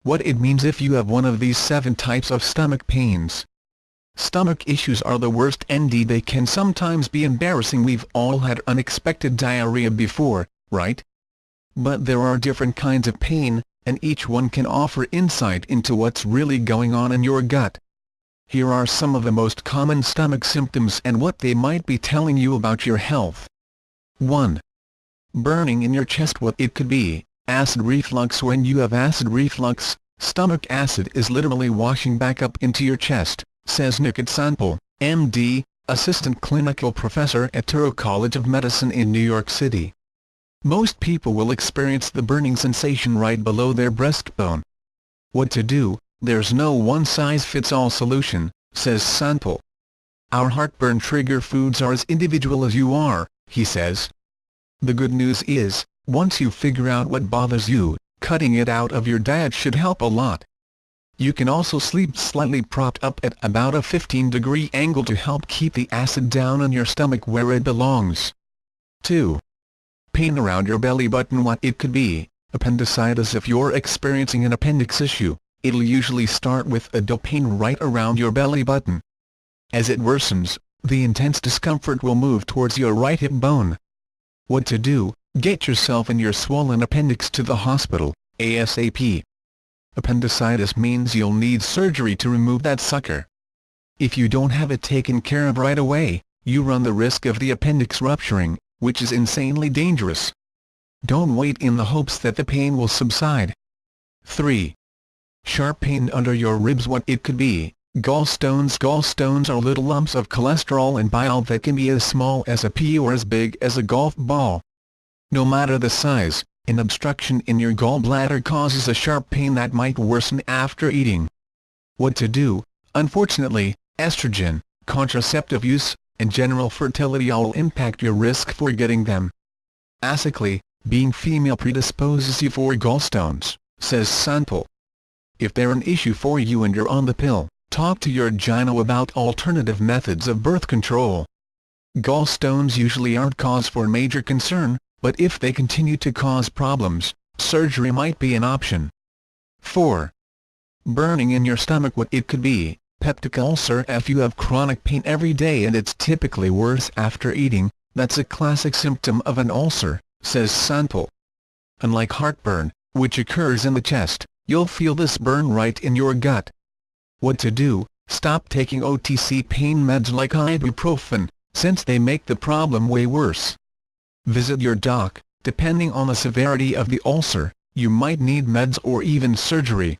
what it means if you have one of these 7 types of stomach pains. Stomach issues are the worst and they can sometimes be embarrassing. We've all had unexpected diarrhea before, right? But there are different kinds of pain, and each one can offer insight into what's really going on in your gut. Here are some of the most common stomach symptoms and what they might be telling you about your health. 1. Burning in your chest. What it could be: acid reflux. When you have acid reflux, stomach acid is literally washing back up into your chest, says Nikit Sanpal, MD, Assistant Clinical Professor at Touro College of Medicine in New York City. Most people will experience the burning sensation right below their breastbone. What to do? There's no one-size-fits-all solution, says Sanpal. Our heartburn trigger foods are as individual as you are, he says. The good news is, once you figure out what bothers you, cutting it out of your diet should help a lot. You can also sleep slightly propped up at about a 15-degree angle to help keep the acid down in your stomach where it belongs. 2. Pain around your belly button. What it could be: appendicitis. If you're experiencing an appendix issue, it'll usually start with a dull pain right around your belly button. As it worsens, the intense discomfort will move towards your right hip bone. What to do? Get yourself and your swollen appendix to the hospital, ASAP. Appendicitis means you'll need surgery to remove that sucker. If you don't have it taken care of right away, you run the risk of the appendix rupturing, which is insanely dangerous. Don't wait in the hopes that the pain will subside. 3. Sharp pain under your ribs. What it could be: gallstones. Gallstones are little lumps of cholesterol and bile that can be as small as a pea or as big as a golf ball. No matter the size, an obstruction in your gallbladder causes a sharp pain that might worsen after eating. What to do? Unfortunately, estrogen, contraceptive use, and general fertility all impact your risk for getting them. Basically, being female predisposes you for gallstones, says Sanpal. If they're an issue for you and you're on the pill, talk to your gyno about alternative methods of birth control. Gallstones usually aren't cause for major concern, but if they continue to cause problems, surgery might be an option. 4. Burning in your stomach. What it could be: peptic ulcer. If you have chronic pain every day and it's typically worse after eating, that's a classic symptom of an ulcer, says Sanpal. Unlike heartburn, which occurs in the chest, you'll feel this burn right in your gut. What to do? Stop taking OTC pain meds like ibuprofen, since they make the problem way worse. Visit your doc. Depending on the severity of the ulcer, you might need meds or even surgery.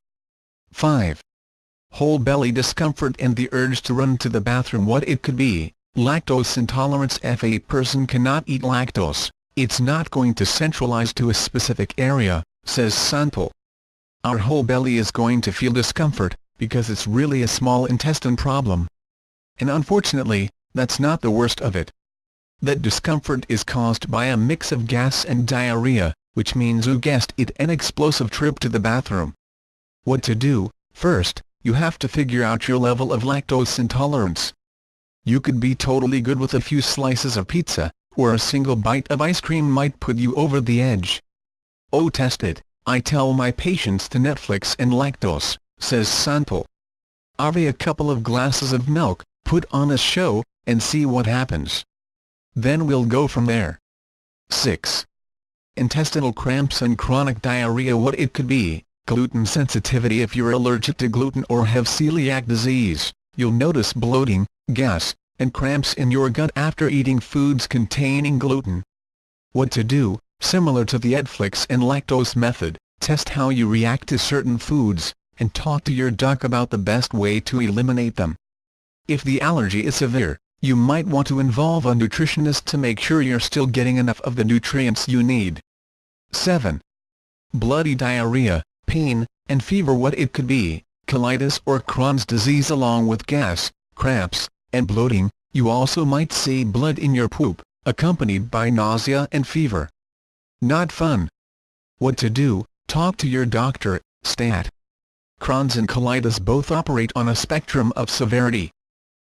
5. Whole belly discomfort and the urge to run to the bathroom. What it could be: lactose intolerance. If a person cannot eat lactose, it's not going to centralize to a specific area, says Sanpal. Our whole belly is going to feel discomfort, because it's really a small intestine problem. And unfortunately, that's not the worst of it. That discomfort is caused by a mix of gas and diarrhea, which means you guessed it, an explosive trip to the bathroom. What to do? First, you have to figure out your level of lactose intolerance. You could be totally good with a few slices of pizza, or a single bite of ice cream might put you over the edge. Oh, test it. I tell my patients to Netflix and lactose, says Sanpal. Have a couple of glasses of milk, put on a show, and see what happens. Then we'll go from there. 6. Intestinal cramps and chronic diarrhea. What it could be: gluten sensitivity. If you're allergic to gluten or have celiac disease, you'll notice bloating, gas, and cramps in your gut after eating foods containing gluten. What to do? Similar to the Netflix and lactose method, test how you react to certain foods, and talk to your doc about the best way to eliminate them. If the allergy is severe, you might want to involve a nutritionist to make sure you're still getting enough of the nutrients you need. 7. Bloody diarrhea, pain, and fever. What it could be: colitis or Crohn's disease. Along with gas, cramps, and bloating, you also might see blood in your poop, accompanied by nausea and fever. Not fun. What to do? Talk to your doctor. Stat. Crohn's and colitis both operate on a spectrum of severity.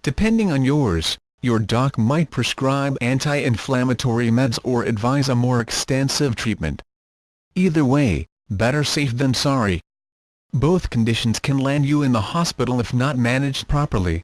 Depending on yours, your doc might prescribe anti-inflammatory meds or advise a more extensive treatment. Either way, better safe than sorry. Both conditions can land you in the hospital if not managed properly.